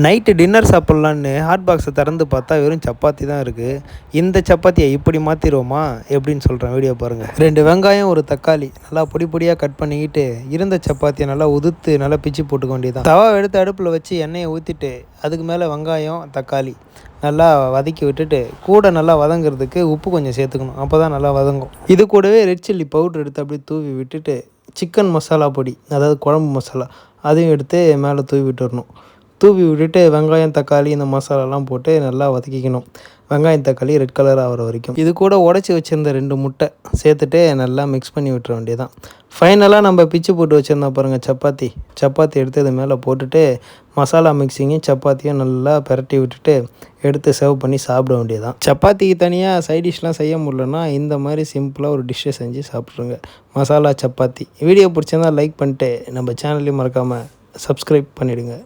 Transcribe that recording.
Night dinner சாப்பிட்லான்னு hot பாக்ஸை திறந்து பார்த்தா வெறும் சப்பாத்தி தான் இருக்குது. இந்த சப்பாத்தியை இப்படி மாற்றிடுவோமா எப்படின்னு சொல்கிறேன், வீடியோ பாருங்கள். 2 வெங்காயம், ஒரு தக்காளி நல்லா பொடி பொடியாக கட் பண்ணிக்கிட்டு இருந்த சப்பாத்தியை நல்லா உதுத்து நல்லா பிச்சு போட்டுக்க வேண்டியதான். தவா எடுத்து அடுப்பில் வச்சு எண்ணெயை ஊற்றிட்டு அதுக்கு மேலே வெங்காயம், தக்காளி நல்லா வதக்கி விட்டுட்டு கூட நல்லா வதங்கிறதுக்கு உப்பு கொஞ்சம் சேர்த்துக்கணும். அப்போ தான் நல்லா வதங்கும். இது கூடவே ரெட் சில்லி பவுட்ரு எடுத்து அப்படியே தூவி விட்டுட்டு சிக்கன் மசாலா பொடி, அதாவது குழம்பு மசாலா, அதையும் எடுத்து மேலே தூவி விட்டுடணும். தூவி விட்டுட்டு வெங்காயம், தக்காளி இந்த மசாலாலாம் போட்டு நல்லா வதக்கிக்கணும். வெங்காயம், தக்காளி ரெட் கலர் ஆகிற வரைக்கும். இது கூட உடச்சி வச்சுருந்த 2 முட்டை சேர்த்துட்டு நல்லா மிக்ஸ் பண்ணி விட்டுற வேண்டியதான். ஃபைனலாக நம்ம பிச்சு போட்டு வச்சுருந்தோம் பாருங்கள் சப்பாத்தி எடுத்து இது மேலே போட்டுட்டு மசாலா மிக்ஸிங்கும் சப்பாத்தியும் நல்லா பிரட்டி விட்டுட்டு எடுத்து சர்வ் பண்ணி சாப்பிட வேண்டியதான். சப்பாத்திக்கு தனியாக சைட் டிஷ்லாம் செய்ய முடியலன்னா இந்த மாதிரி சிம்பிளாக ஒரு டிஷ்ஷை செஞ்சு சாப்பிட்ருங்க. மசாலா சப்பாத்தி. வீடியோ பிடிச்சிருந்தால் லைக் பண்ணிட்டு நம்ம சேனலையும் மறக்காமல் சப்ஸ்கிரைப் பண்ணிவிடுங்க.